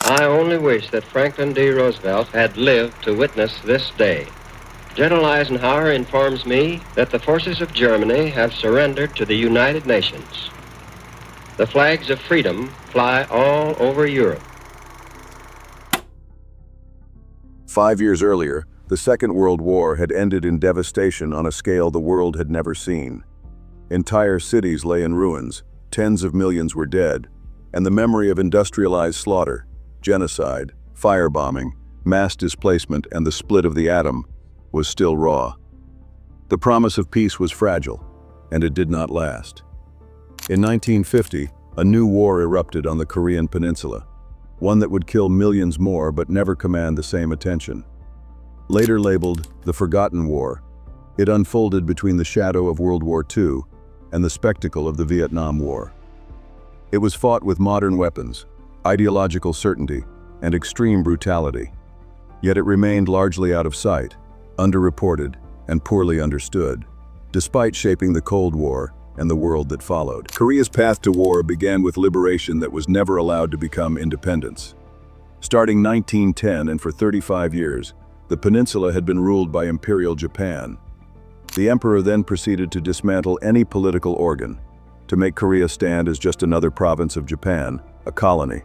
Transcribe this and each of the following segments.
I only wish that Franklin D. Roosevelt had lived to witness this day. General Eisenhower informs me that the forces of Germany have surrendered to the United Nations. The flags of freedom fly all over Europe. 5 years earlier, the Second World War had ended in devastation on a scale the world had never seen. Entire cities lay in ruins, tens of millions were dead, and the memory of industrialized slaughter, genocide, firebombing, mass displacement, and the split of the atom was still raw. The promise of peace was fragile, and it did not last. In 1950, a new war erupted on the Korean peninsula, one that would kill millions more but never command the same attention. Later labeled the Forgotten War, it unfolded between the shadow of World War II and the spectacle of the Vietnam War. It was fought with modern weapons, ideological certainty, and extreme brutality. Yet it remained largely out of sight, underreported, and poorly understood, despite shaping the Cold War and the world that followed. Korea's path to war began with liberation that was never allowed to become independence. Starting 1910 and for 35 years, the peninsula had been ruled by Imperial Japan. The emperor then proceeded to dismantle any political organ, to make Korea stand as just another province of Japan, a colony,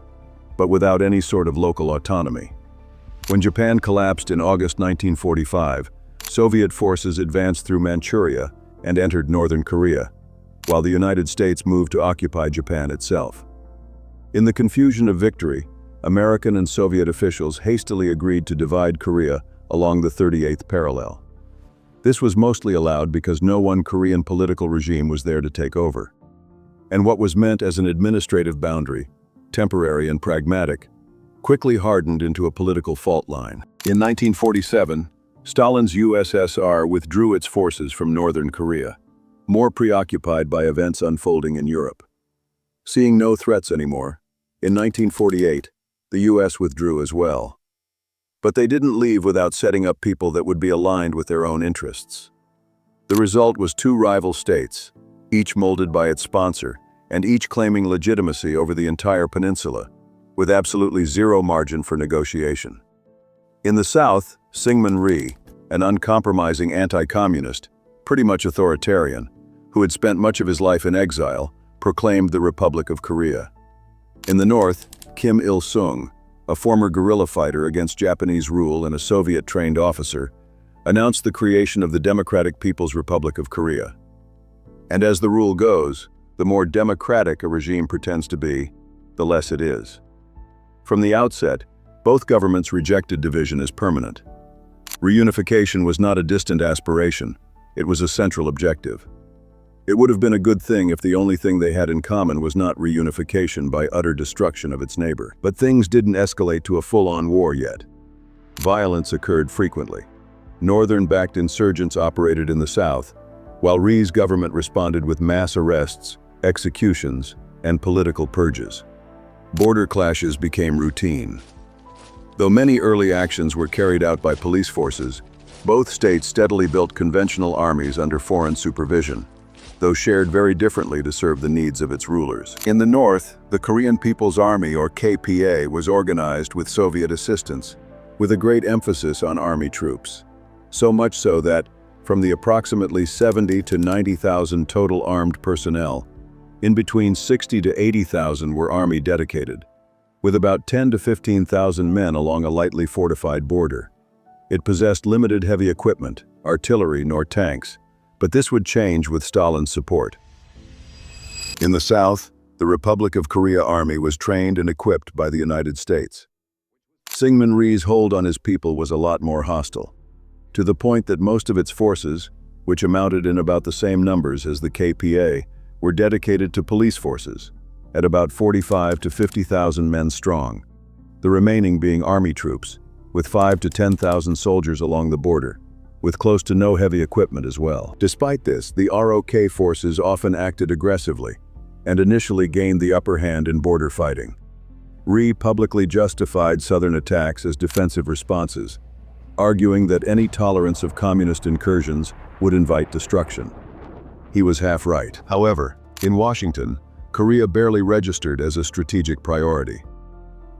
but without any sort of local autonomy. When Japan collapsed in August 1945, Soviet forces advanced through Manchuria and entered northern Korea, while the United States moved to occupy Japan itself. In the confusion of victory, American and Soviet officials hastily agreed to divide Korea along the 38th parallel. This was mostly allowed because no one Korean political regime was there to take over. And what was meant as an administrative boundary, temporary and pragmatic, quickly hardened into a political fault line. In 1947, Stalin's USSR withdrew its forces from northern Korea, more preoccupied by events unfolding in Europe. Seeing no threats anymore, in 1948, the US withdrew as well. But they didn't leave without setting up people that would be aligned with their own interests. The result was two rival states, each molded by its sponsor, and each claiming legitimacy over the entire peninsula, with absolutely zero margin for negotiation. In the south, Syngman Rhee, an uncompromising anti-communist, pretty much authoritarian, who had spent much of his life in exile, proclaimed the Republic of Korea. In the north, Kim Il-sung, a former guerrilla fighter against Japanese rule and a Soviet-trained officer, announced the creation of the Democratic People's Republic of Korea. And as the rule goes, the more democratic a regime pretends to be, the less it is. From the outset, both governments rejected division as permanent. Reunification was not a distant aspiration, it was a central objective. It would have been a good thing if the only thing they had in common was not reunification by utter destruction of its neighbor. But things didn't escalate to a full-on war yet. Violence occurred frequently. Northern-backed insurgents operated in the south, while Rhee's government responded with mass arrests, executions, and political purges. Border clashes became routine. Though many early actions were carried out by police forces, both states steadily built conventional armies under foreign supervision, though shared very differently to serve the needs of its rulers. In the north, the Korean People's Army, or KPA, was organized with Soviet assistance, with a great emphasis on army troops. So much so that, from the approximately 70 to 90,000 total armed personnel, in between 60 to 80,000 were army dedicated, with about 10 to 15,000 men along a lightly fortified border. It possessed limited heavy equipment, artillery, nor tanks, but this would change with Stalin's support. In the south, the Republic of Korea Army was trained and equipped by the United States. Syngman Rhee's hold on his people was a lot more hostile, to the point that most of its forces, which amounted in about the same numbers as the KPA, were dedicated to police forces, at about 45 to 50,000 men strong, the remaining being army troops, with 5 to 10,000 soldiers along the border, with close to no heavy equipment as well. Despite this, the ROK forces often acted aggressively, and initially gained the upper hand in border fighting. Rhee publicly justified Southern attacks as defensive responses, arguing that any tolerance of communist incursions would invite destruction. He was half right. However, in Washington, Korea barely registered as a strategic priority.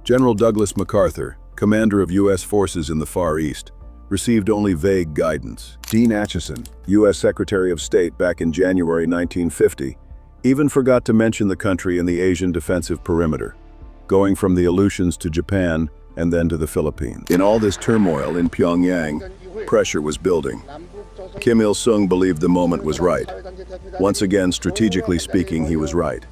General Douglas MacArthur, commander of U.S. forces in the Far East, received only vague guidance. Dean Acheson, U.S. Secretary of State back in January 1950, even forgot to mention the country in the Asian defensive perimeter, going from the Aleutians to Japan and then to the Philippines. In all this turmoil in Pyongyang, pressure was building. Kim Il-sung believed the moment was right. Once again, strategically speaking, he was right.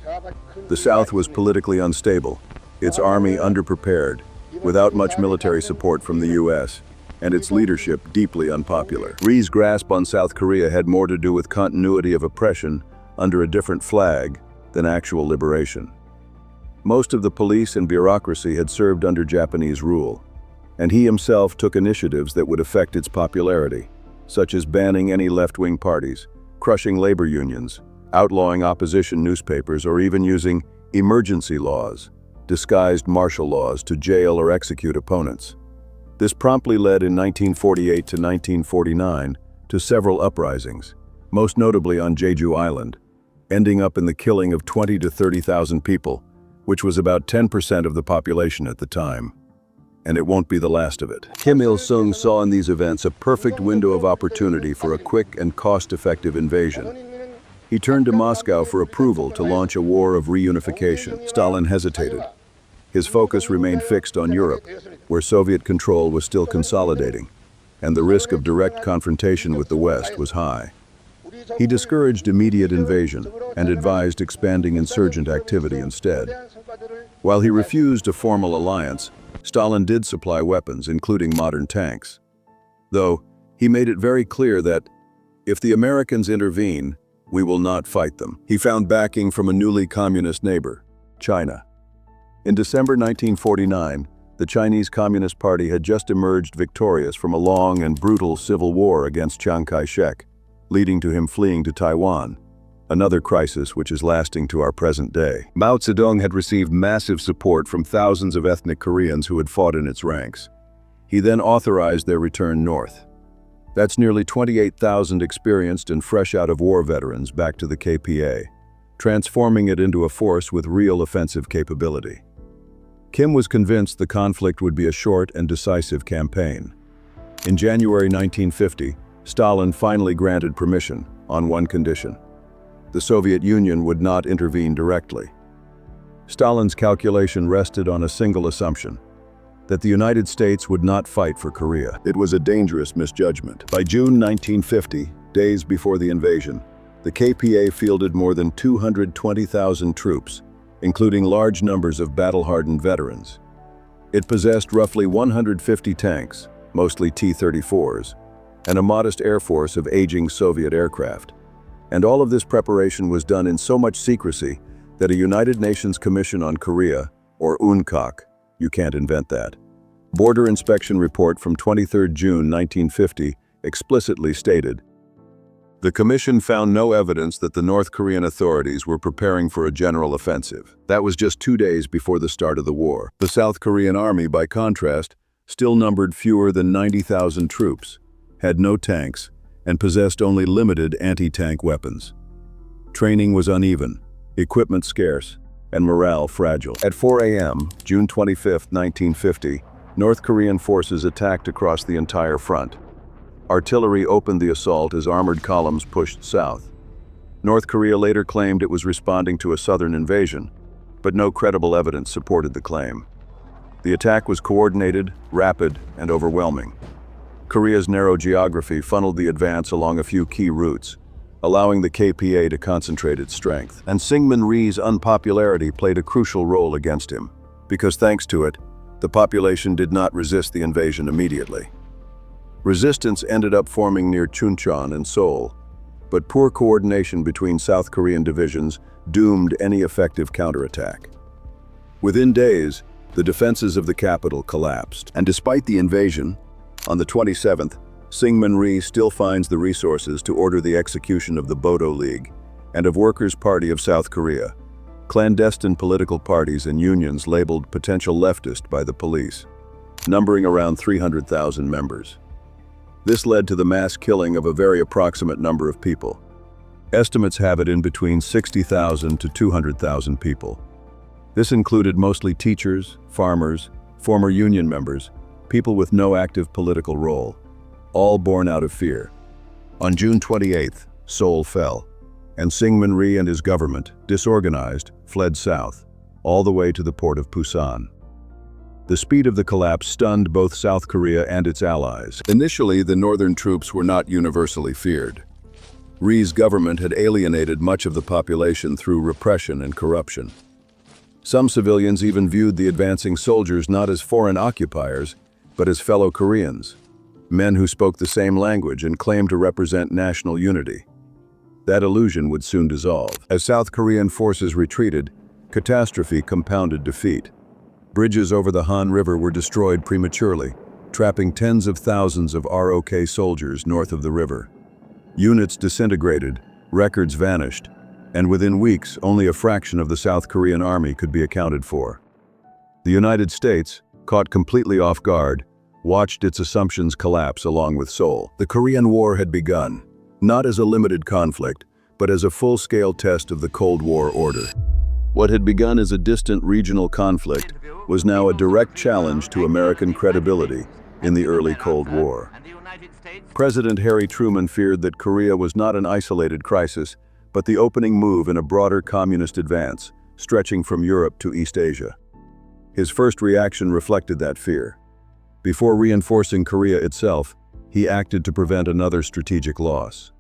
The South was politically unstable, its army underprepared, without much military support from the U.S., and its leadership deeply unpopular. Ri's grasp on South Korea had more to do with continuity of oppression under a different flag than actual liberation. Most of the police and bureaucracy had served under Japanese rule, and he himself took initiatives that would affect its popularity, such as banning any left-wing parties, crushing labor unions, outlawing opposition newspapers, or even using emergency laws, disguised martial laws, to jail or execute opponents. This promptly led in 1948 to 1949 to several uprisings, most notably on Jeju Island, ending up in the killing of 20,000 to 30,000 people, which was about 10% of the population at the time. And it won't be the last of it. Kim Il-sung saw in these events a perfect window of opportunity for a quick and cost-effective invasion. He turned to Moscow for approval to launch a war of reunification. Stalin hesitated. His focus remained fixed on Europe, where Soviet control was still consolidating, and the risk of direct confrontation with the West was high. He discouraged immediate invasion and advised expanding insurgent activity instead. While he refused a formal alliance, Stalin did supply weapons, including modern tanks. Though, he made it very clear that, if the Americans intervene, we will not fight them. He found backing from a newly communist neighbor, China. In December 1949, the Chinese Communist Party had just emerged victorious from a long and brutal civil war against Chiang Kai-shek, leading to him fleeing to Taiwan, another crisis which is lasting to our present day. Mao Zedong had received massive support from thousands of ethnic Koreans who had fought in its ranks. He then authorized their return north. That's nearly 28,000 experienced and fresh out of war veterans back to the KPA, transforming it into a force with real offensive capability. Kim was convinced the conflict would be a short and decisive campaign. In January 1950, Stalin finally granted permission, on one condition. The Soviet Union would not intervene directly. Stalin's calculation rested on a single assumption: that the United States would not fight for Korea. It was a dangerous misjudgment. By June 1950, days before the invasion, the KPA fielded more than 220,000 troops, including large numbers of battle-hardened veterans. It possessed roughly 150 tanks, mostly T-34s, and a modest air force of aging Soviet aircraft. And all of this preparation was done in so much secrecy that a United Nations Commission on Korea, or UNCOC, you can't invent that, border inspection report from 23 June 1950 explicitly stated, "The Commission found no evidence that the North Korean authorities were preparing for a general offensive." That was just 2 days before the start of the war. The South Korean army, by contrast, still numbered fewer than 90,000 troops, had no tanks, and possessed only limited anti-tank weapons. Training was uneven, equipment scarce, and morale fragile. At 4 a.m., June 25, 1950, North Korean forces attacked across the entire front. Artillery opened the assault as armored columns pushed south. North Korea later claimed it was responding to a southern invasion, but no credible evidence supported the claim. The attack was coordinated, rapid, and overwhelming. Korea's narrow geography funneled the advance along a few key routes, allowing the KPA to concentrate its strength. And Syngman Rhee's unpopularity played a crucial role against him, because thanks to it, the population did not resist the invasion immediately. Resistance ended up forming near Chuncheon and Seoul, but poor coordination between South Korean divisions doomed any effective counterattack. Within days, the defenses of the capital collapsed. And despite the invasion, on the 27th, Syngman Rhee still finds the resources to order the execution of the Bodo League and of Workers' Party of South Korea, clandestine political parties and unions labeled potential leftist by the police, numbering around 300,000 members. This led to the mass killing of a very approximate number of people. Estimates have it in between 60,000 to 200,000 people. This included mostly teachers, farmers, former union members, people with no active political role, all born out of fear. On June 28th, Seoul fell, and Syngman Rhee and his government, disorganized, fled south, all the way to the port of Busan. The speed of the collapse stunned both South Korea and its allies. Initially, the northern troops were not universally feared. Rhee's government had alienated much of the population through repression and corruption. Some civilians even viewed the advancing soldiers not as foreign occupiers, but as fellow Koreans, men who spoke the same language and claimed to represent national unity. That illusion would soon dissolve. As South Korean forces retreated, catastrophe compounded defeat. Bridges over the Han River were destroyed prematurely, trapping tens of thousands of ROK soldiers north of the river. Units disintegrated, records vanished, and within weeks, only a fraction of the South Korean army could be accounted for. The United States, caught completely off guard, watched its assumptions collapse along with Seoul. The Korean War had begun, not as a limited conflict, but as a full-scale test of the Cold War order. What had begun as a distant regional conflict was now a direct challenge to American credibility in the early Cold War. President Harry Truman feared that Korea was not an isolated crisis, but the opening move in a broader communist advance, stretching from Europe to East Asia. His first reaction reflected that fear. Before reinforcing Korea itself, he acted to prevent another strategic loss.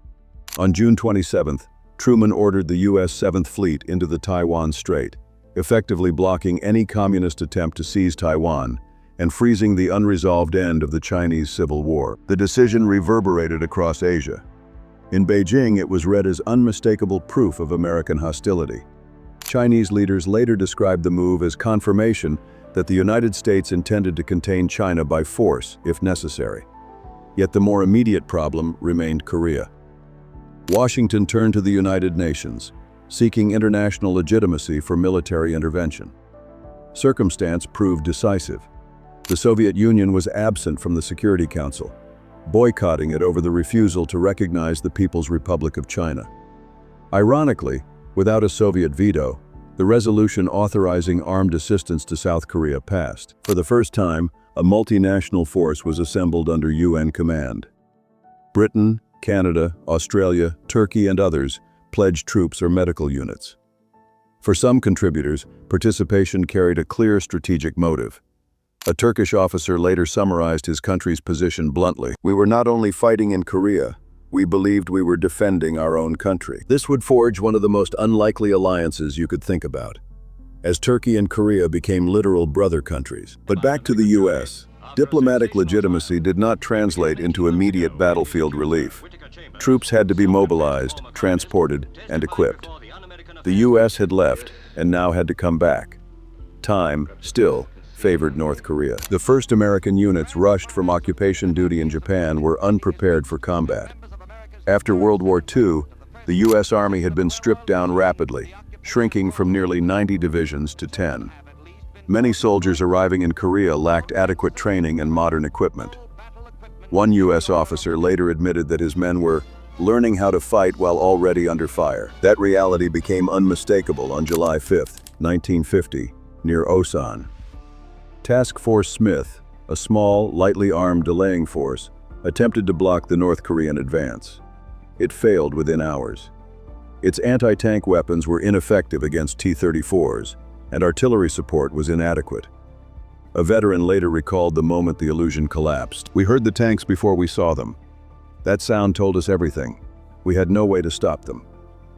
On June 27th, Truman ordered the U.S. 7th Fleet into the Taiwan Strait, effectively blocking any communist attempt to seize Taiwan and freezing the unresolved end of the Chinese Civil War. The decision reverberated across Asia. In Beijing, it was read as unmistakable proof of American hostility. Chinese leaders later described the move as confirmation that the United States intended to contain China by force, if necessary. Yet the more immediate problem remained Korea. Washington turned to the United Nations, seeking international legitimacy for military intervention. Circumstance proved decisive. The Soviet Union was absent from the Security Council, boycotting it over the refusal to recognize the People's Republic of China. Ironically, without a Soviet veto, the resolution authorizing armed assistance to South Korea passed. For the first time, a multinational force was assembled under UN command. Britain, Canada, Australia, Turkey, and others pledged troops or medical units. For some contributors, participation carried a clear strategic motive. A Turkish officer later summarized his country's position bluntly: "We were not only fighting in Korea, we believed we were defending our own country." This would forge one of the most unlikely alliances you could think about, as Turkey and Korea became literal brother countries. But back to the U.S. Diplomatic legitimacy did not translate into immediate battlefield relief. Troops had to be mobilized, transported, and equipped. The U.S. had left and now had to come back. Time, still, favored North Korea. The first American units rushed from occupation duty in Japan were unprepared for combat. After World War II, the U.S. Army had been stripped down rapidly, shrinking from nearly 90 divisions to 10. Many soldiers arriving in Korea lacked adequate training and modern equipment. One U.S. officer later admitted that his men were learning how to fight while already under fire. That reality became unmistakable on July 5, 1950, near Osan. Task Force Smith, a small, lightly armed delaying force, attempted to block the North Korean advance. It failed within hours. Its anti-tank weapons were ineffective against T-34s, and artillery support was inadequate. A veteran later recalled the moment the illusion collapsed. "We heard the tanks before we saw them. That sound told us everything. We had no way to stop them."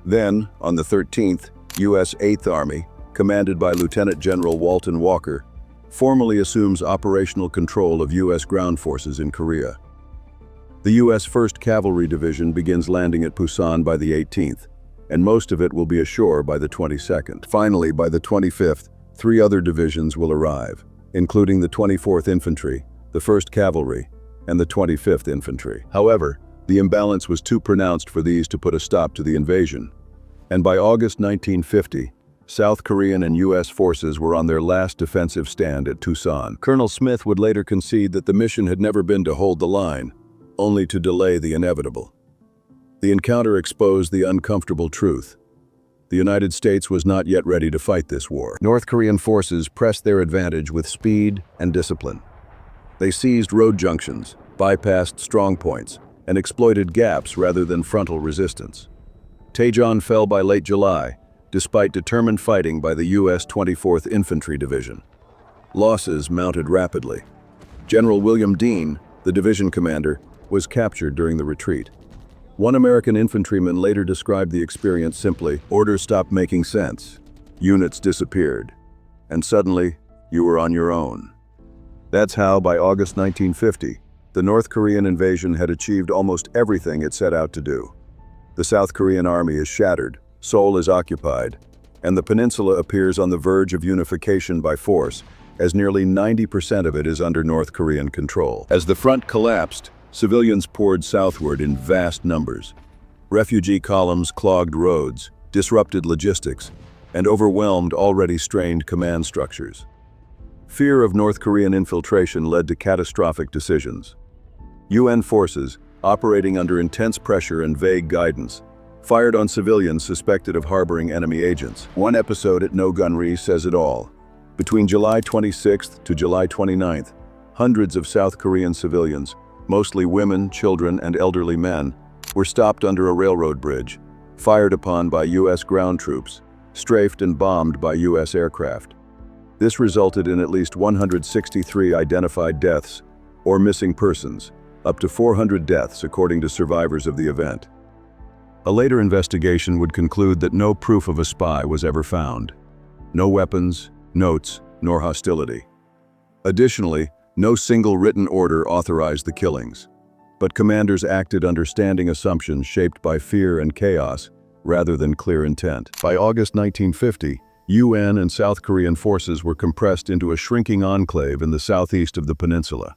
Then, on the 13th, U.S. 8th Army, commanded by Lieutenant General Walton Walker, formally assumes operational control of U.S. ground forces in Korea. The U.S. 1st Cavalry Division begins landing at Busan by the 18th, and most of it will be ashore by the 22nd. Finally, by the 25th, 3 other divisions will arrive, including the 24th Infantry, the 1st Cavalry, and the 25th Infantry. However, the imbalance was too pronounced for these to put a stop to the invasion, and by August 1950, South Korean and U.S. forces were on their last defensive stand at Tucson. Colonel Smith would later concede that the mission had never been to hold the line, only to delay the inevitable. The encounter exposed the uncomfortable truth. The United States was not yet ready to fight this war. North Korean forces pressed their advantage with speed and discipline. They seized road junctions, bypassed strong points, and exploited gaps rather than frontal resistance. Daejeon fell by late July, despite determined fighting by the U.S. 24th Infantry Division. Losses mounted rapidly. General William Dean, the division commander, was captured during the retreat. One American infantryman later described the experience simply, "Orders stopped making sense. Units disappeared. And suddenly, you were on your own." That's how, by August 1950, the North Korean invasion had achieved almost everything it set out to do. The South Korean army is shattered, Seoul is occupied, and the peninsula appears on the verge of unification by force, as nearly 90% of it is under North Korean control. As the front collapsed, civilians poured southward in vast numbers. Refugee columns clogged roads, disrupted logistics, and overwhelmed already strained command structures. Fear of North Korean infiltration led to catastrophic decisions. UN forces, operating under intense pressure and vague guidance, fired on civilians suspected of harboring enemy agents. One episode at No Gun Re says it all. Between July 26th to July 29th, hundreds of South Korean civilians, mostly women, children, and elderly men, were stopped under a railroad bridge, fired upon by U.S. ground troops, strafed and bombed by U.S. aircraft. This resulted in at least 163 identified deaths, or missing persons, up to 400 deaths according to survivors of the event. A later investigation would conclude that no proof of a spy was ever found. No weapons, notes, nor hostility. Additionally, no single written order authorized the killings, but commanders acted under standing assumptions shaped by fear and chaos rather than clear intent. By August 1950, UN and South Korean forces were compressed into a shrinking enclave in the southeast of the peninsula.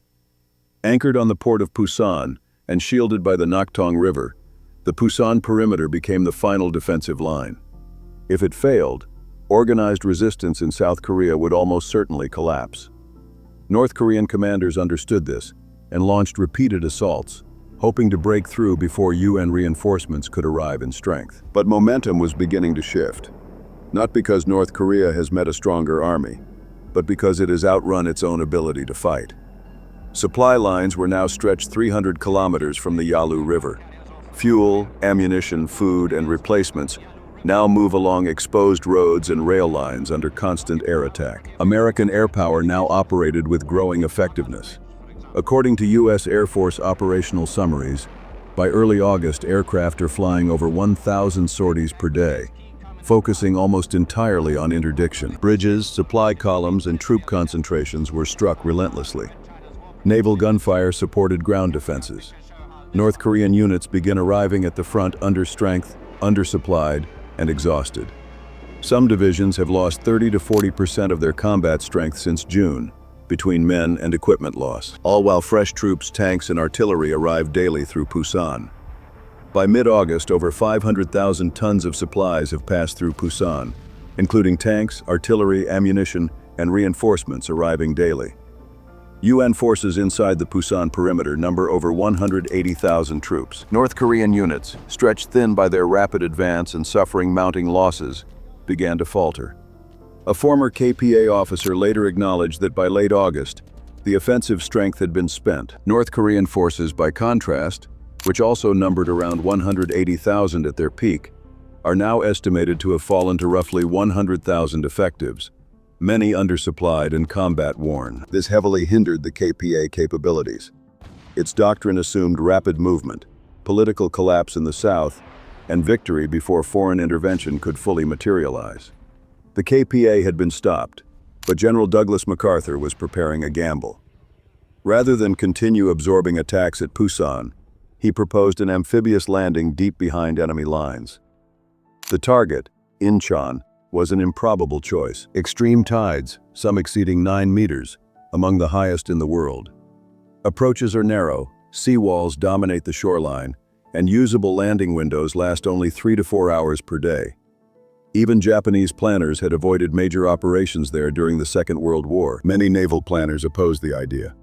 Anchored on the port of Pusan and shielded by the Naktong River, the Pusan perimeter became the final defensive line. If it failed, organized resistance in South Korea would almost certainly collapse. North Korean commanders understood this and launched repeated assaults, hoping to break through before UN reinforcements could arrive in strength. But momentum was beginning to shift. Not because North Korea has met a stronger army, but because it has outrun its own ability to fight. Supply lines were now stretched 300 kilometers from the Yalu River. Fuel, ammunition, food, and replacements now move along exposed roads and rail lines under constant air attack. American air power now operated with growing effectiveness. According to U.S. Air Force operational summaries, by early August, aircraft are flying over 1,000 sorties per day, focusing almost entirely on interdiction. Bridges, supply columns, and troop concentrations were struck relentlessly. Naval gunfire supported ground defenses. North Korean units begin arriving at the front under strength, undersupplied, and exhausted. Some divisions have lost 30 to 40% of their combat strength since June, between men and equipment loss, all while fresh troops, tanks, and artillery arrive daily through Pusan. By mid-August, over 500,000 tons of supplies have passed through Pusan, including tanks, artillery, ammunition, and reinforcements arriving daily. UN forces inside the Pusan perimeter number over 180,000 troops. North Korean units, stretched thin by their rapid advance and suffering mounting losses, began to falter. A former KPA officer later acknowledged that by late August, the offensive strength had been spent. North Korean forces, by contrast, which also numbered around 180,000 at their peak, are now estimated to have fallen to roughly 100,000 effectives, many undersupplied and combat-worn. This heavily hindered the KPA capabilities. Its doctrine assumed rapid movement, political collapse in the south, and victory before foreign intervention could fully materialize. The KPA had been stopped, but General Douglas MacArthur was preparing a gamble. Rather than continue absorbing attacks at Pusan, he proposed an amphibious landing deep behind enemy lines. The target, Inchon, was an improbable choice. Extreme tides, some exceeding 9 meters, among the highest in the world. Approaches are narrow, seawalls dominate the shoreline, and usable landing windows last only 3 to 4 hours per day. Even Japanese planners had avoided major operations there during the Second World War. Many naval planners opposed the idea.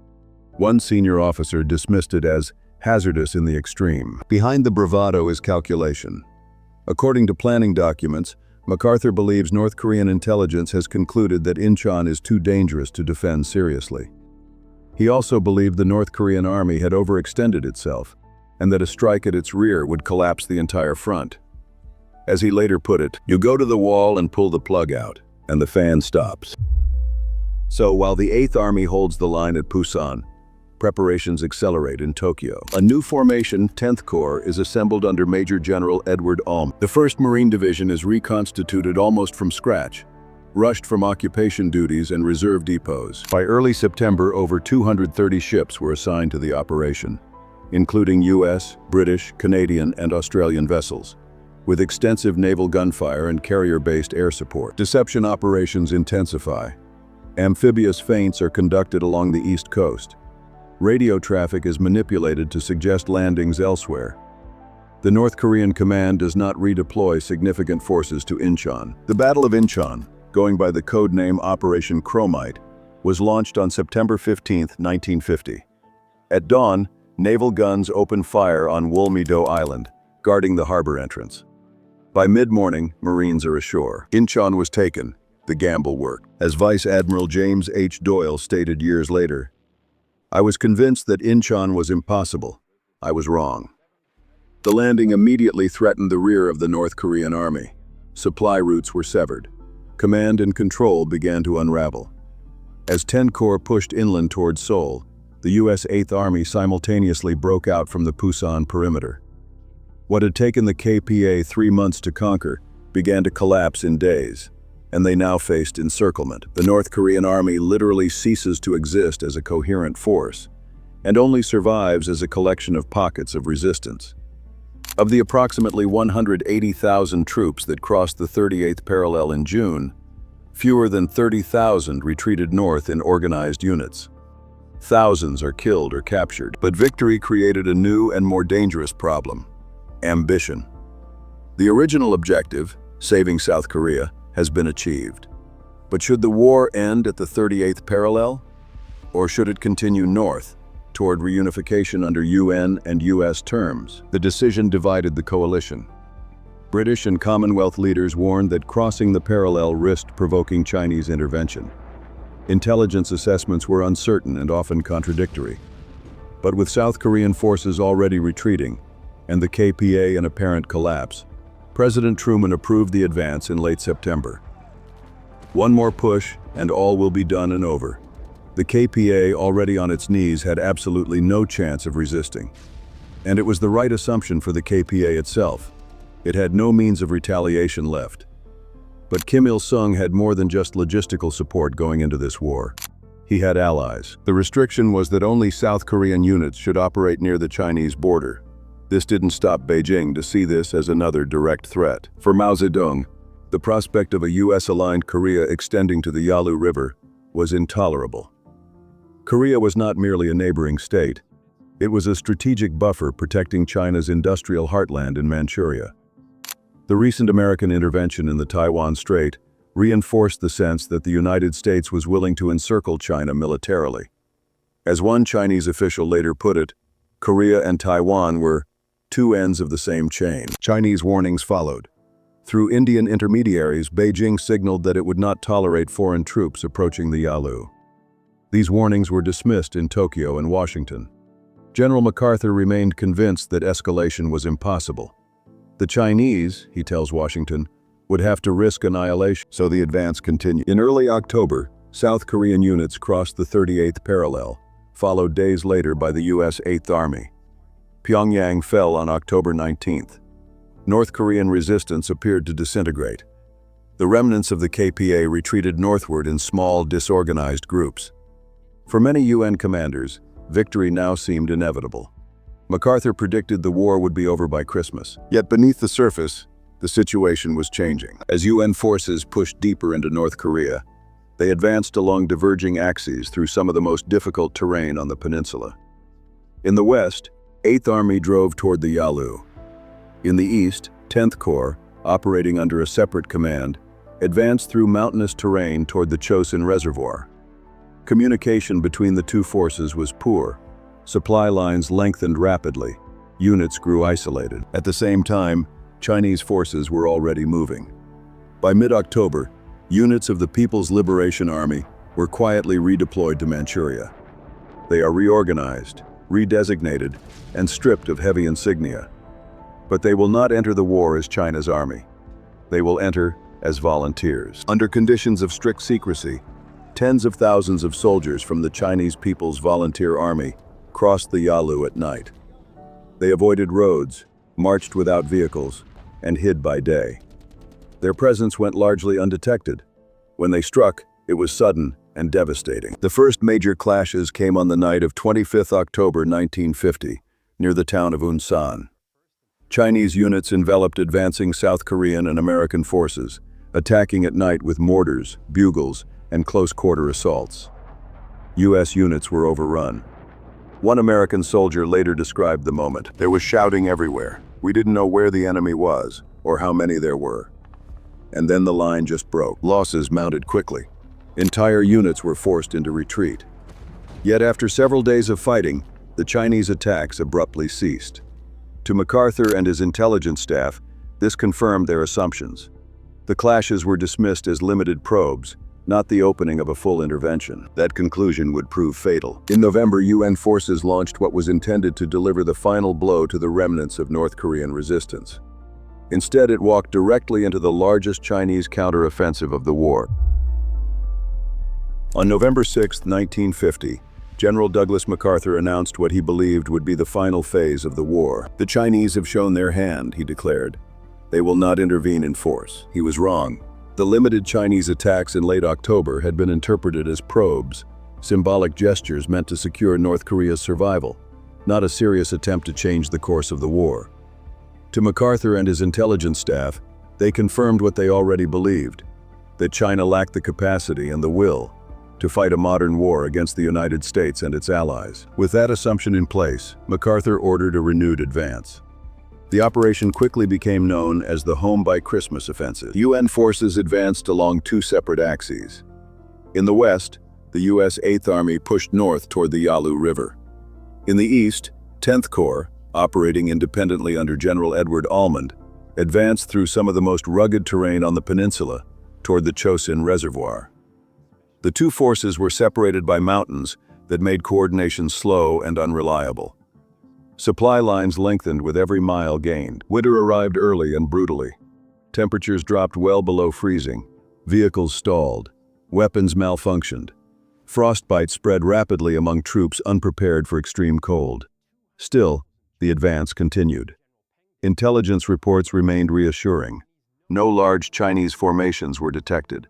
One senior officer dismissed it as hazardous in the extreme. Behind the bravado is calculation. According to planning documents, MacArthur believes North Korean intelligence has concluded that Inchon is too dangerous to defend seriously. He also believed the North Korean army had overextended itself, and that a strike at its rear would collapse the entire front. As he later put it, "You go to the wall and pull the plug out, and the fan stops." So while the 8th Army holds the line at Pusan, preparations accelerate in Tokyo. A new formation, 10th Corps, is assembled under Major General Edward Ulm. The 1st Marine Division is reconstituted almost from scratch, rushed from occupation duties and reserve depots. By early September, over 230 ships were assigned to the operation, including US, British, Canadian, and Australian vessels, with extensive naval gunfire and carrier-based air support. Deception operations intensify. Amphibious feints are conducted along the east coast. Radio traffic is manipulated to suggest landings elsewhere. The North Korean command does not redeploy significant forces to Inchon. The Battle of Inchon, going by the code name Operation Chromite, was launched on September 15, 1950. At dawn, naval guns opened fire on Wolmi-do Island, guarding the harbor entrance. By mid-morning, Marines are ashore. Inchon was taken. The gamble worked. As Vice Admiral James H. Doyle stated years later, "I was convinced that Inchon was impossible. I was wrong." The landing immediately threatened the rear of the North Korean army. Supply routes were severed. Command and control began to unravel. As 10 Corps pushed inland toward Seoul, the U.S. 8th Army simultaneously broke out from the Pusan perimeter. What had taken the KPA 3 months to conquer began to collapse in days, and they now faced encirclement. The North Korean army literally ceases to exist as a coherent force, and only survives as a collection of pockets of resistance. Of the approximately 180,000 troops that crossed the 38th parallel in June, fewer than 30,000 retreated north in organized units. Thousands are killed or captured, but victory created a new and more dangerous problem: ambition. The original objective, saving South Korea, has been achieved. But should the war end at the 38th parallel? Or should it continue north, toward reunification under UN and US terms? The decision divided the coalition. British and Commonwealth leaders warned that crossing the parallel risked provoking Chinese intervention. Intelligence assessments were uncertain and often contradictory. But with South Korean forces already retreating, and the KPA in apparent collapse, President Truman approved the advance in late September. One more push, and all will be done and over. The KPA, already on its knees, had absolutely no chance of resisting. And it was the right assumption for the KPA itself. It had no means of retaliation left. But Kim Il-sung had more than just logistical support going into this war. He had allies. The restriction was that only South Korean units should operate near the Chinese border. This didn't stop Beijing to see this as another direct threat. For Mao Zedong, the prospect of a US-aligned Korea extending to the Yalu River was intolerable. Korea was not merely a neighboring state. It was a strategic buffer protecting China's industrial heartland in Manchuria. The recent American intervention in the Taiwan Strait reinforced the sense that the United States was willing to encircle China militarily. As one Chinese official later put it, Korea and Taiwan were two ends of the same chain. Chinese warnings followed. Through Indian intermediaries, Beijing signaled that it would not tolerate foreign troops approaching the Yalu. These warnings were dismissed in Tokyo and Washington. General MacArthur remained convinced that escalation was impossible. The Chinese, he tells Washington, would have to risk annihilation, so the advance continued. In early October, South Korean units crossed the 38th parallel, followed days later by the U.S. 8th Army. Pyongyang fell on October 19th. North Korean resistance appeared to disintegrate. The remnants of the KPA retreated northward in small, disorganized groups. For many UN commanders, victory now seemed inevitable. MacArthur predicted the war would be over by Christmas. Yet beneath the surface, the situation was changing. As UN forces pushed deeper into North Korea, they advanced along diverging axes through some of the most difficult terrain on the peninsula. In the west, 8th Army drove toward the Yalu. In the east, 10th Corps, operating under a separate command, advanced through mountainous terrain toward the Chosin Reservoir. Communication between the two forces was poor. Supply lines lengthened rapidly. Units grew isolated. At the same time, Chinese forces were already moving. By mid-October, units of the People's Liberation Army were quietly redeployed to Manchuria. They are reorganized, redesignated, and stripped of heavy insignia. But they will not enter the war as China's army. They will enter as volunteers. Under conditions of strict secrecy, tens of thousands of soldiers from the Chinese People's Volunteer Army crossed the Yalu at night. They avoided roads, marched without vehicles, and hid by day. Their presence went largely undetected. When they struck, it was sudden and devastating. The first major clashes came on the night of 25 October 1950, near the town of Unsan. Chinese units enveloped advancing South Korean and American forces, attacking at night with mortars, bugles, and close-quarter assaults. U.S. units were overrun. One American soldier later described the moment. "There was shouting everywhere. We didn't know where the enemy was, or how many there were. And then the line just broke. Losses mounted quickly. Entire units were forced into retreat. Yet after several days of fighting, the Chinese attacks abruptly ceased. To MacArthur and his intelligence staff, this confirmed their assumptions. The clashes were dismissed as limited probes, not the opening of a full intervention. That conclusion would prove fatal. In November, UN forces launched what was intended to deliver the final blow to the remnants of North Korean resistance. Instead, it walked directly into the largest Chinese counteroffensive of the war. On November 6, 1950, General Douglas MacArthur announced what he believed would be the final phase of the war. "The Chinese have shown their hand," he declared. "They will not intervene in force." He was wrong. The limited Chinese attacks in late October had been interpreted as probes, symbolic gestures meant to secure North Korea's survival, not a serious attempt to change the course of the war. To MacArthur and his intelligence staff, they confirmed what they already believed, that China lacked the capacity and the will to fight a modern war against the United States and its allies. With that assumption in place, MacArthur ordered a renewed advance. The operation quickly became known as the Home by Christmas Offensive. UN forces advanced along two separate axes. In the west, the U.S. 8th Army pushed north toward the Yalu River. In the east, 10th Corps, operating independently under General Edward Almond, advanced through some of the most rugged terrain on the peninsula toward the Chosin Reservoir. The two forces were separated by mountains that made coordination slow and unreliable. Supply lines lengthened with every mile gained. Winter arrived early and brutally. Temperatures dropped well below freezing. Vehicles stalled. Weapons malfunctioned. Frostbite spread rapidly among troops unprepared for extreme cold. Still, the advance continued. Intelligence reports remained reassuring. No large Chinese formations were detected.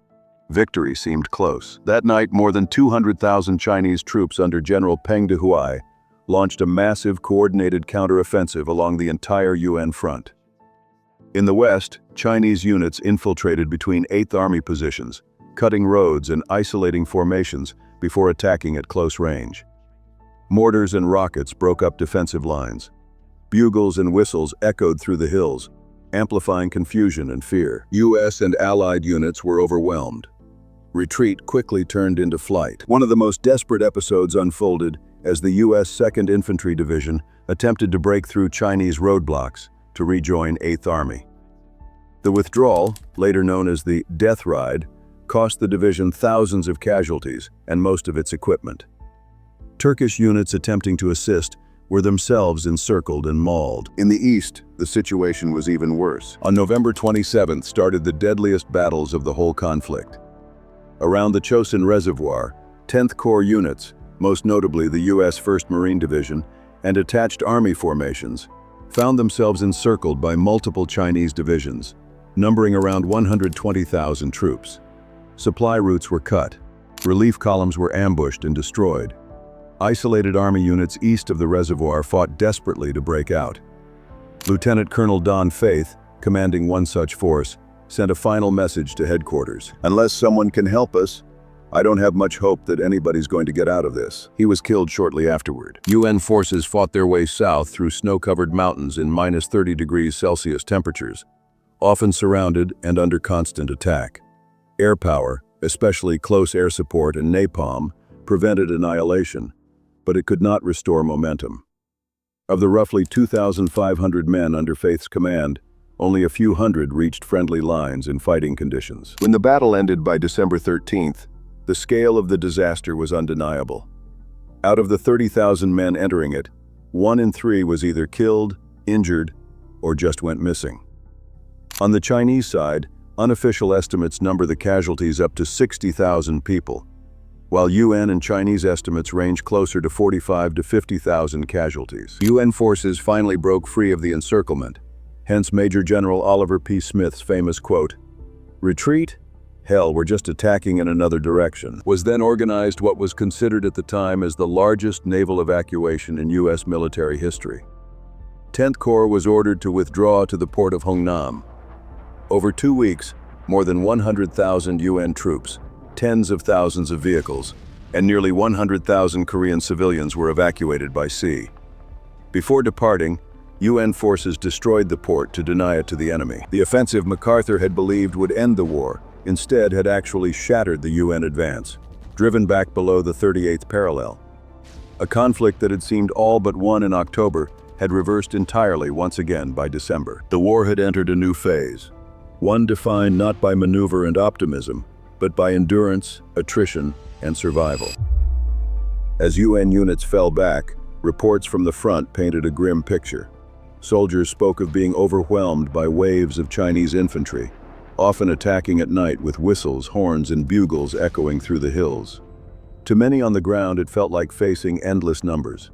Victory seemed close. That night, more than 200,000 Chinese troops under General Peng Dehuai launched a massive coordinated counteroffensive along the entire UN front. In the west, Chinese units infiltrated between 8th Army positions, cutting roads and isolating formations before attacking at close range. Mortars and rockets broke up defensive lines. Bugles and whistles echoed through the hills, amplifying confusion and fear. U.S. and Allied units were overwhelmed. Retreat quickly turned into flight. One of the most desperate episodes unfolded as the U.S. 2nd Infantry Division attempted to break through Chinese roadblocks to rejoin 8th Army. The withdrawal, later known as the Death Ride, cost the division thousands of casualties and most of its equipment. Turkish units attempting to assist were themselves encircled and mauled. In the east, the situation was even worse. On November 27th started the deadliest battles of the whole conflict. Around the Chosin Reservoir, 10th Corps units, most notably the U.S. 1st Marine Division, and attached army formations, found themselves encircled by multiple Chinese divisions, numbering around 120,000 troops. Supply routes were cut. Relief columns were ambushed and destroyed. Isolated army units east of the reservoir fought desperately to break out. Lieutenant Colonel Don Faith, commanding one such force, sent a final message to headquarters. "Unless someone can help us, I don't have much hope that anybody's going to get out of this." He was killed shortly afterward. UN forces fought their way south through snow-covered mountains in minus 30 degrees Celsius temperatures, often surrounded and under constant attack. Air power, especially close air support and napalm, prevented annihilation, but it could not restore momentum. Of the roughly 2,500 men under Faith's command, Only a few hundred reached friendly lines in fighting conditions. When the battle ended by December 13th, the scale of the disaster was undeniable. Out of the 30,000 men entering it, 1 in 3 was either killed, injured, or just went missing. On the Chinese side, unofficial estimates number the casualties up to 60,000 people, while UN and Chinese estimates range closer to 45 to 50,000 casualties. UN forces finally broke free of the encirclement, hence Major General Oliver P. Smith's famous quote, "Retreat? Hell, we're just attacking in another direction," was then organized what was considered at the time as the largest naval evacuation in U.S. military history. 10th Corps was ordered to withdraw to the port of Hungnam. Over 2 weeks, more than 100,000 UN troops, tens of thousands of vehicles, and nearly 100,000 Korean civilians were evacuated by sea. Before departing, UN forces destroyed the port to deny it to the enemy. The offensive MacArthur had believed would end the war, instead had actually shattered the UN advance, driven back below the 38th parallel. A conflict that had seemed all but won in October had reversed entirely once again by December. The war had entered a new phase, one defined not by maneuver and optimism, but by endurance, attrition, and survival. As UN units fell back, reports from the front painted a grim picture. Soldiers spoke of being overwhelmed by waves of Chinese infantry, often attacking at night with whistles, horns, and bugles echoing through the hills. To many on the ground, it felt like facing endless numbers.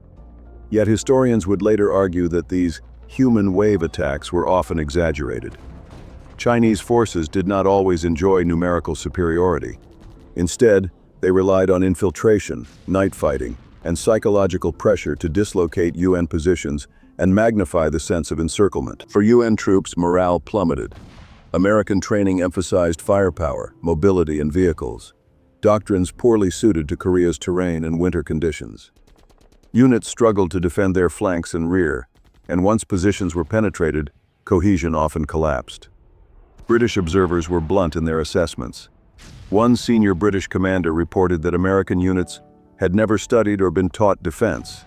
Yet historians would later argue that these human wave attacks were often exaggerated. Chinese forces did not always enjoy numerical superiority. Instead, they relied on infiltration, night fighting, and psychological pressure to dislocate UN positions and magnify the sense of encirclement. For UN troops, morale plummeted. American training emphasized firepower, mobility, and vehicles, doctrines poorly suited to Korea's terrain and winter conditions. Units struggled to defend their flanks and rear, and once positions were penetrated, cohesion often collapsed. British observers were blunt in their assessments. One senior British commander reported that American units had never studied or been taught defense,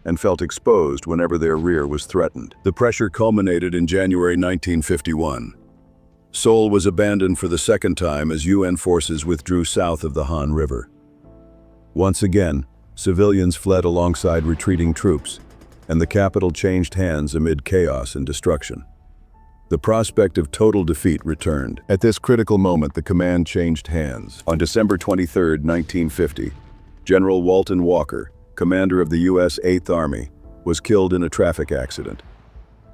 and felt exposed whenever their rear was threatened. The pressure culminated in January 1951. Seoul was abandoned for the second time as UN forces withdrew south of the Han River. Once again, civilians fled alongside retreating troops, and the capital changed hands amid chaos and destruction. The prospect of total defeat returned. At this critical moment, the command changed hands. On December 23, 1950, General Walton Walker, commander of the U.S. 8th Army, was killed in a traffic accident.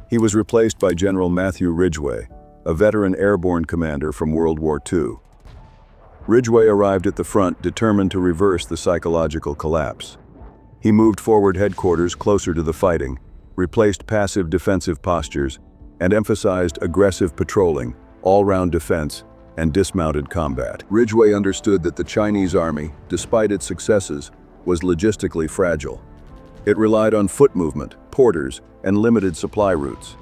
He was replaced by General Matthew Ridgway, a veteran airborne commander from World War II. Ridgway arrived at the front determined to reverse the psychological collapse. He moved forward headquarters closer to the fighting, replaced passive defensive postures, and emphasized aggressive patrolling, all-round defense, and dismounted combat. Ridgway understood that the Chinese army, despite its successes, was logistically fragile. It relied on foot movement, porters, and limited supply routes.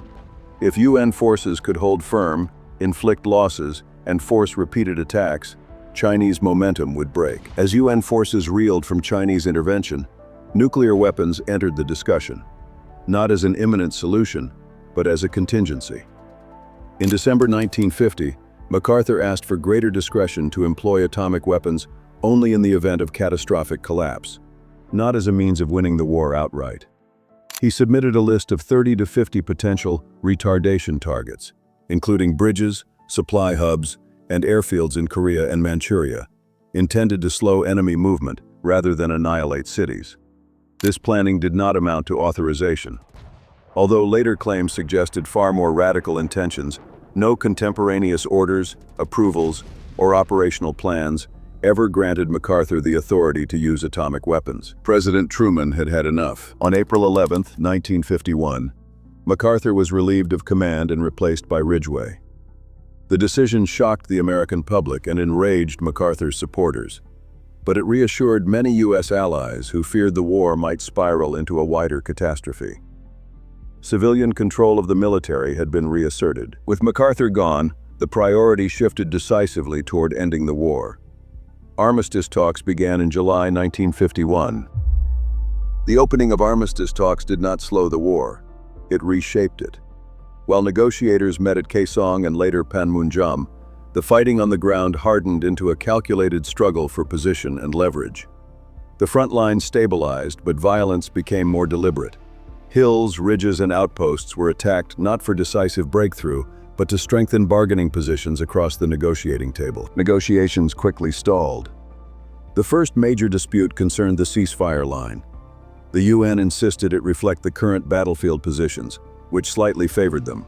If UN forces could hold firm, inflict losses, and force repeated attacks, Chinese momentum would break. As UN forces reeled from Chinese intervention, nuclear weapons entered the discussion, not as an imminent solution, but as a contingency. In December 1950, MacArthur asked for greater discretion to employ atomic weapons only in the event of catastrophic collapse, not as a means of winning the war outright. He submitted a list of 30 to 50 potential retardation targets, including bridges, supply hubs, and airfields in Korea and Manchuria, intended to slow enemy movement rather than annihilate cities. This planning did not amount to authorization. Although later claims suggested far more radical intentions, no contemporaneous orders, approvals, or operational plans ever granted MacArthur the authority to use atomic weapons. President Truman had had enough. On April 11, 1951, MacArthur was relieved of command and replaced by Ridgway. The decision shocked the American public and enraged MacArthur's supporters, but it reassured many U.S. allies who feared the war might spiral into a wider catastrophe. Civilian control of the military had been reasserted. With MacArthur gone, the priority shifted decisively toward ending the war. Armistice talks began in July 1951. The opening of armistice talks did not slow the war. It reshaped it. While negotiators met at Kaesong and later Panmunjom, the fighting on the ground hardened into a calculated struggle for position and leverage. The front lines stabilized, but violence became more deliberate. Hills, ridges, and outposts were attacked not for decisive breakthrough, but to strengthen bargaining positions across the negotiating table. Negotiations quickly stalled. The first major dispute concerned the ceasefire line. The UN insisted it reflect the current battlefield positions, which slightly favored them.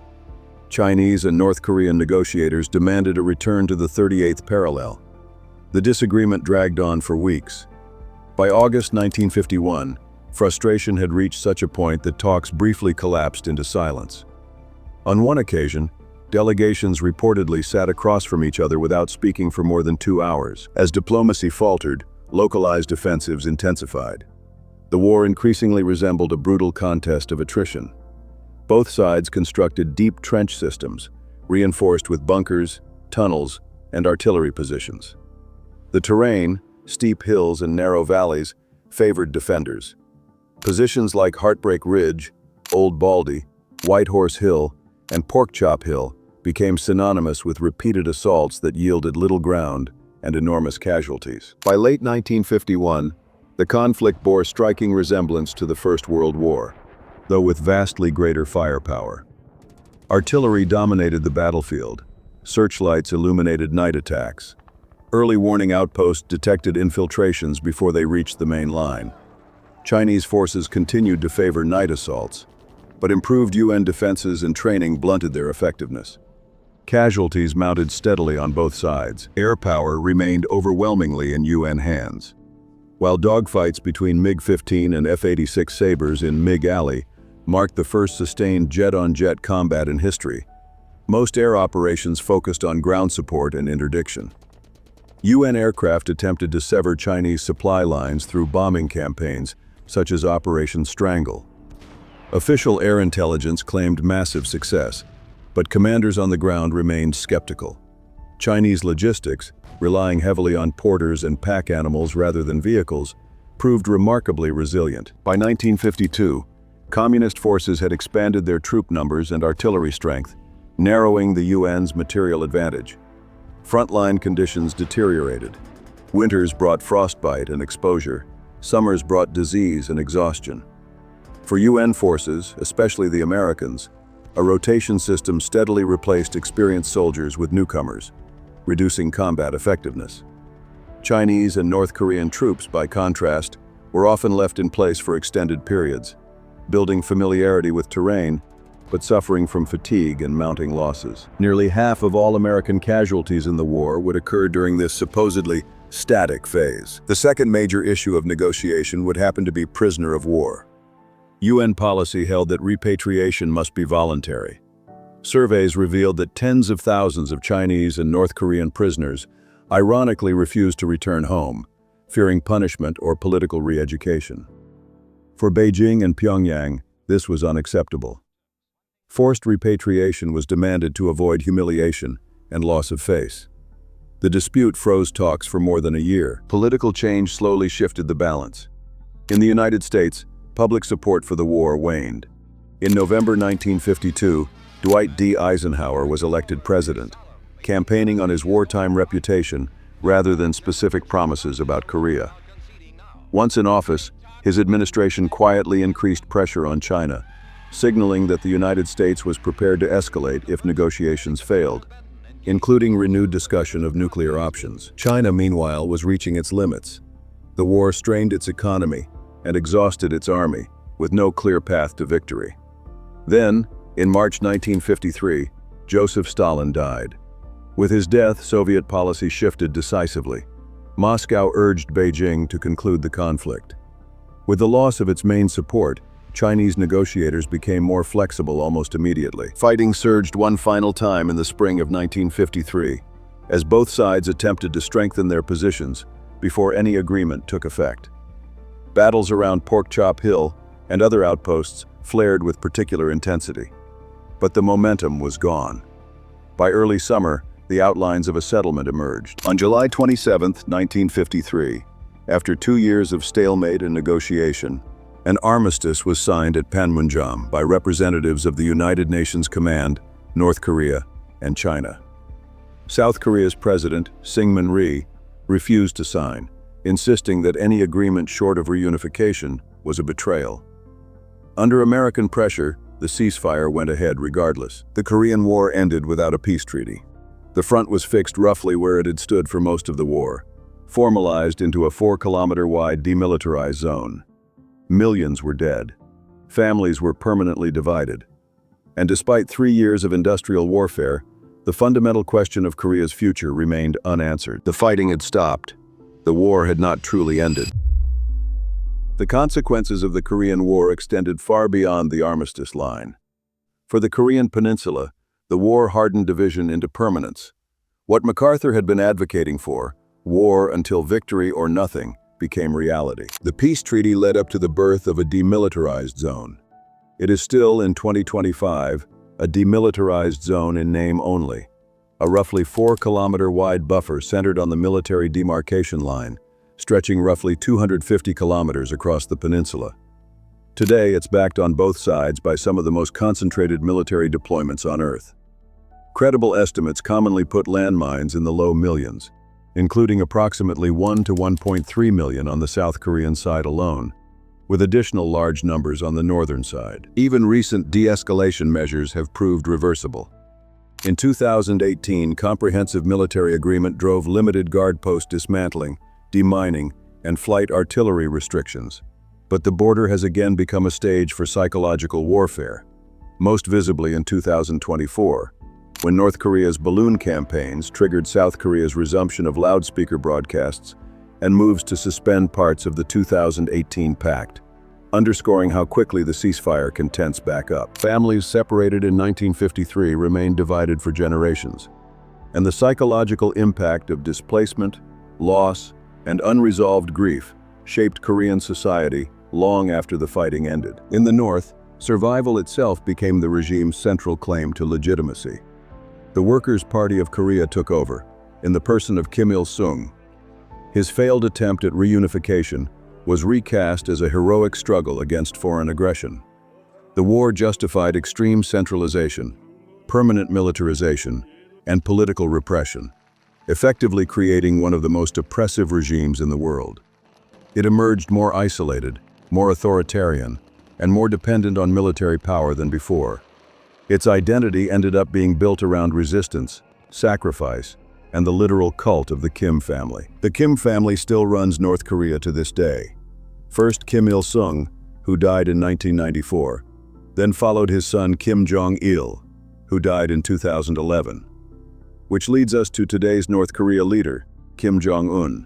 Chinese and North Korean negotiators demanded a return to the 38th parallel. The disagreement dragged on for weeks. By August 1951, frustration had reached such a point that talks briefly collapsed into silence. On one occasion, delegations reportedly sat across from each other without speaking for more than 2 hours. As diplomacy faltered, localized offensives intensified. The war increasingly resembled a brutal contest of attrition. Both sides constructed deep trench systems, reinforced with bunkers, tunnels, and artillery positions. The terrain, steep hills and narrow valleys, favored defenders. Positions like Heartbreak Ridge, Old Baldy, White Horse Hill, and Porkchop Hill became synonymous with repeated assaults that yielded little ground and enormous casualties. By late 1951, the conflict bore striking resemblance to the First World War, though with vastly greater firepower. Artillery dominated the battlefield. Searchlights illuminated night attacks. Early warning outposts detected infiltrations before they reached the main line. Chinese forces continued to favor night assaults, but improved UN defenses and training blunted their effectiveness. Casualties mounted steadily on both sides. Air power remained overwhelmingly in UN hands. While dogfights between MiG-15 and F-86 Sabres in MiG Alley marked the first sustained jet-on-jet combat in history, most air operations focused on ground support and interdiction. UN aircraft attempted to sever Chinese supply lines through bombing campaigns, such as Operation Strangle. Official air intelligence claimed massive success, but commanders on the ground remained skeptical. Chinese logistics, relying heavily on porters and pack animals rather than vehicles, proved remarkably resilient. By 1952, Communist forces had expanded their troop numbers and artillery strength, narrowing the UN's material advantage. Frontline conditions deteriorated. Winters brought frostbite and exposure. Summers brought disease and exhaustion. For UN forces, especially the Americans, a rotation system steadily replaced experienced soldiers with newcomers, reducing combat effectiveness. Chinese and North Korean troops, by contrast, were often left in place for extended periods, building familiarity with terrain, but suffering from fatigue and mounting losses. Nearly half of all American casualties in the war would occur during this supposedly static phase. The second major issue of negotiation would happen to be prisoner of war. UN policy held that repatriation must be voluntary. Surveys revealed that tens of thousands of Chinese and North Korean prisoners ironically refused to return home, fearing punishment or political re-education. For Beijing and Pyongyang, this was unacceptable. Forced repatriation was demanded to avoid humiliation and loss of face. The dispute froze talks for more than a year. Political change slowly shifted the balance. In the United States, public support for the war waned. In November 1952, Dwight D. Eisenhower was elected president, campaigning on his wartime reputation rather than specific promises about Korea. Once in office, his administration quietly increased pressure on China, signaling that the United States was prepared to escalate if negotiations failed, including renewed discussion of nuclear options. China, meanwhile, was reaching its limits. The war strained its economy and exhausted its army, with no clear path to victory. Then, in March 1953, Joseph Stalin died. With his death, Soviet policy shifted decisively. Moscow urged Beijing to conclude the conflict. With the loss of its main support, Chinese negotiators became more flexible almost immediately. Fighting surged one final time in the spring of 1953, as both sides attempted to strengthen their positions before any agreement took effect. Battles around Porkchop Hill and other outposts flared with particular intensity. But the momentum was gone. By early summer, the outlines of a settlement emerged. On July 27, 1953, after 2 years of stalemate and negotiation, An armistice was signed at Panmunjom by representatives of the United Nations Command, North Korea, and China. South Korea's president, Syngman Rhee, refused to sign, insisting that any agreement short of reunification was a betrayal. Under American pressure, the ceasefire went ahead regardless. The Korean War ended without a peace treaty. The front was fixed roughly where it had stood for most of the war, formalized into a 4-kilometer-wide demilitarized zone. Millions were dead. Families were permanently divided. And despite 3 years of industrial warfare, the fundamental question of Korea's future remained unanswered. The fighting had stopped. The war had not truly ended. The consequences of the Korean War extended far beyond the armistice line. For the Korean Peninsula, the war hardened division into permanence. What MacArthur had been advocating for, war until victory or nothing, became reality. The peace treaty led up to the birth of a demilitarized zone. It is still, in 2025, a demilitarized zone in name only, a roughly 4-kilometer-wide buffer centered on the military demarcation line, stretching roughly 250 kilometers across the peninsula. Today, it's backed on both sides by some of the most concentrated military deployments on Earth. Credible estimates commonly put landmines in the low millions, including approximately 1 to 1.3 million on the South Korean side alone, with additional large numbers on the northern side. Even recent de-escalation measures have proved reversible. In 2018, comprehensive military agreement drove limited guard post dismantling, demining, and flight artillery restrictions. But the border has again become a stage for psychological warfare, most visibly in 2024, when North Korea's balloon campaigns triggered South Korea's resumption of loudspeaker broadcasts and moves to suspend parts of the 2018 pact, underscoring how quickly the ceasefire can tense back up. Families separated in 1953 remain divided for generations, and the psychological impact of displacement, loss, and unresolved grief shaped Korean society long after the fighting ended. In the north, survival itself became the regime's central claim to legitimacy. The Workers' Party of Korea took over, in the person of Kim Il-sung. His failed attempt at reunification was recast as a heroic struggle against foreign aggression. The war justified extreme centralization, permanent militarization, and political repression, effectively creating one of the most oppressive regimes in the world. It emerged more isolated, more authoritarian, and more dependent on military power than before. Its identity ended up being built around resistance, sacrifice, and the literal cult of the Kim family. The Kim family still runs North Korea to this day. First Kim Il-sung, who died in 1994, then followed his son Kim Jong-il, who died in 2011. Which leads us to today's North Korea leader, Kim Jong-un,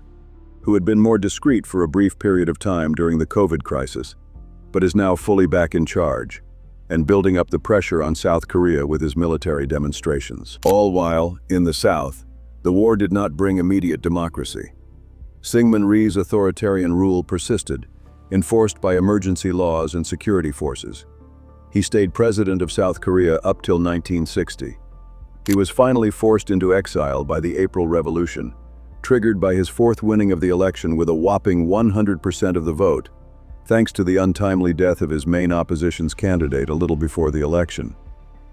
who had been more discreet for a brief period of time during the COVID crisis, but is now fully back in charge and building up the pressure on South Korea with his military demonstrations. All while, in the South, the war did not bring immediate democracy. Syngman Rhee's authoritarian rule persisted, enforced by emergency laws and security forces. He stayed president of South Korea up till 1960. He was finally forced into exile by the April Revolution, triggered by his fourth winning of the election with a whopping 100% of the vote, thanks to the untimely death of his main opposition's candidate a little before the election.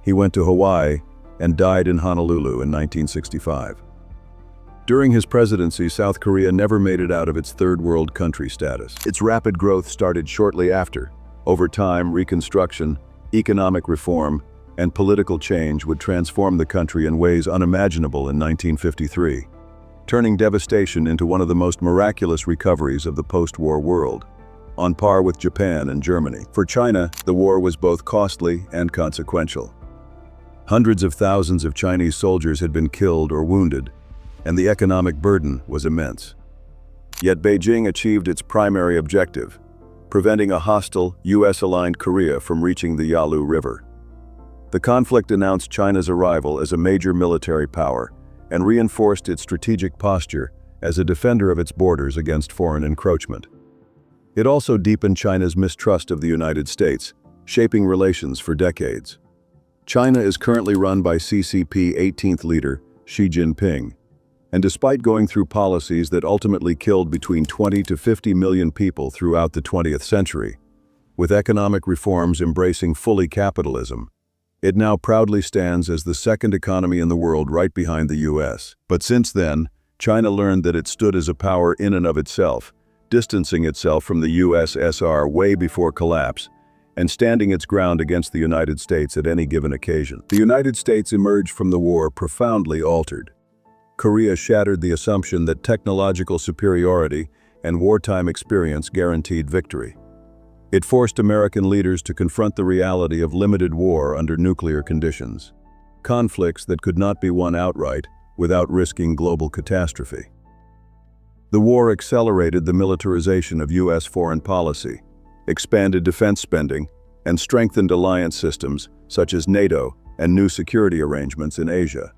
He went to Hawaii and died in Honolulu in 1965. During his presidency, South Korea never made it out of its third world country status. Its rapid growth started shortly after. Over time, reconstruction, economic reform, and political change would transform the country in ways unimaginable in 1953, turning devastation into one of the most miraculous recoveries of the post-war world, on par with Japan and Germany. For China, the war was both costly and consequential. Hundreds of thousands of Chinese soldiers had been killed or wounded, and the economic burden was immense. Yet Beijing achieved its primary objective, preventing a hostile, US-aligned Korea from reaching the Yalu River. The conflict announced China's arrival as a major military power and reinforced its strategic posture as a defender of its borders against foreign encroachment. It also deepened China's mistrust of the United States, shaping relations for decades. China is currently run by CCP 18th leader Xi Jinping, and despite going through policies that ultimately killed between 20 to 50 million people throughout the 20th century, with economic reforms embracing fully capitalism. It now proudly stands as the second economy in the world right behind the US. But since then, China learned that it stood as a power in and of itself, distancing itself from the USSR way before collapse, and standing its ground against the United States at any given occasion. The United States emerged from the war profoundly altered. Korea shattered the assumption that technological superiority and wartime experience guaranteed victory. It forced American leaders to confront the reality of limited war under nuclear conditions, conflicts that could not be won outright without risking global catastrophe. The war accelerated the militarization of U.S. foreign policy, expanded defense spending, and strengthened alliance systems such as NATO and new security arrangements in Asia.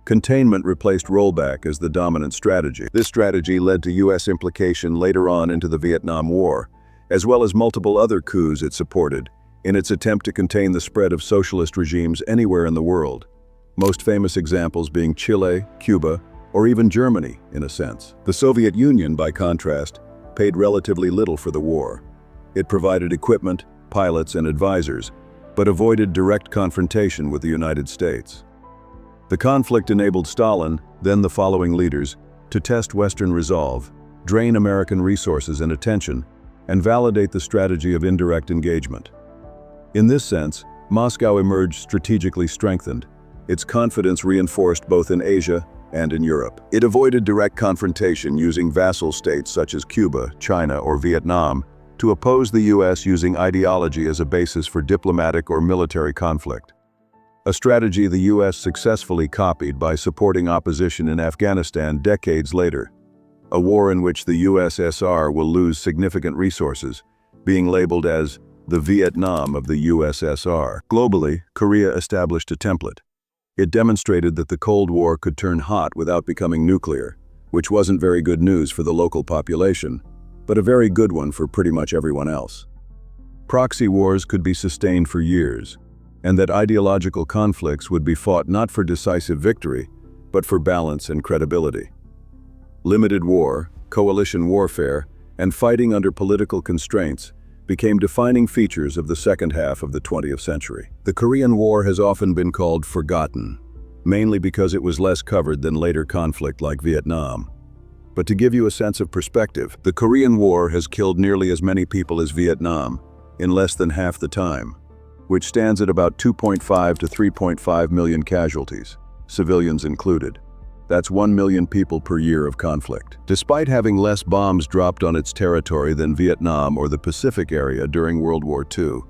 Containment replaced rollback as the dominant strategy. This strategy led to U.S. implication later on into the Vietnam War, as well as multiple other coups it supported in its attempt to contain the spread of socialist regimes anywhere in the world, most famous examples being Chile, Cuba, or even Germany, in a sense. The Soviet Union, by contrast, paid relatively little for the war. It provided equipment, pilots, and advisors, but avoided direct confrontation with the United States. The conflict enabled Stalin, then the following leaders, to test Western resolve, drain American resources and attention, and validate the strategy of indirect engagement. In this sense, Moscow emerged strategically strengthened, its confidence reinforced both in Asia and in Europe. It avoided direct confrontation using vassal states such as Cuba, China, or Vietnam to oppose the U.S. using ideology as a basis for diplomatic or military conflict. A strategy the U.S. successfully copied by supporting opposition in Afghanistan decades later, a war in which the USSR will lose significant resources, being labeled as the Vietnam of the USSR. Globally, Korea established a template. It demonstrated that the Cold War could turn hot without becoming nuclear, which wasn't very good news for the local population, but a very good one for pretty much everyone else. Proxy wars could be sustained for years, and that ideological conflicts would be fought not for decisive victory, but for balance and credibility. Limited war, coalition warfare, and fighting under political constraints became defining features of the second half of the 20th century. The Korean War has often been called forgotten, mainly because it was less covered than later conflict like Vietnam. But to give you a sense of perspective, the Korean War has killed nearly as many people as Vietnam, in less than half the time, which stands at about 2.5 to 3.5 million casualties, civilians included. That's 1 million people per year of conflict. Despite having less bombs dropped on its territory than Vietnam or the Pacific area during World War II,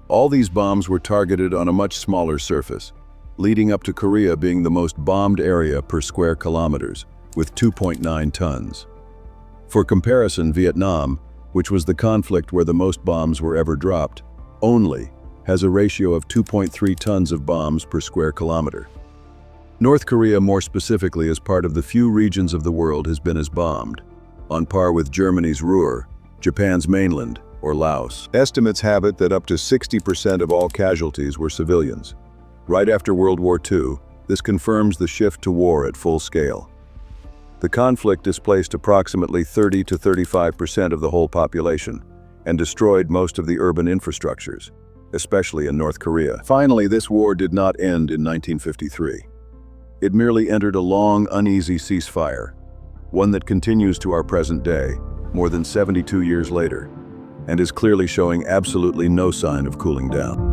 all these bombs were targeted on a much smaller surface, leading up to Korea being the most bombed area per square kilometers, with 2.9 tons. For comparison, Vietnam, which was the conflict where the most bombs were ever dropped, only has a ratio of 2.3 tons of bombs per square kilometer. North Korea, more specifically, as part of the few regions of the world has been as bombed, on par with Germany's Ruhr, Japan's mainland, or Laos. Estimates have it that up to 60% of all casualties were civilians. Right after World War II, this confirms the shift to war at full scale. The conflict displaced approximately 30 to 35% of the whole population and destroyed most of the urban infrastructures, especially in North Korea. Finally, this war did not end in 1953. It merely entered a long, uneasy ceasefire, one that continues to our present day, more than 72 years later, and is clearly showing absolutely no sign of cooling down.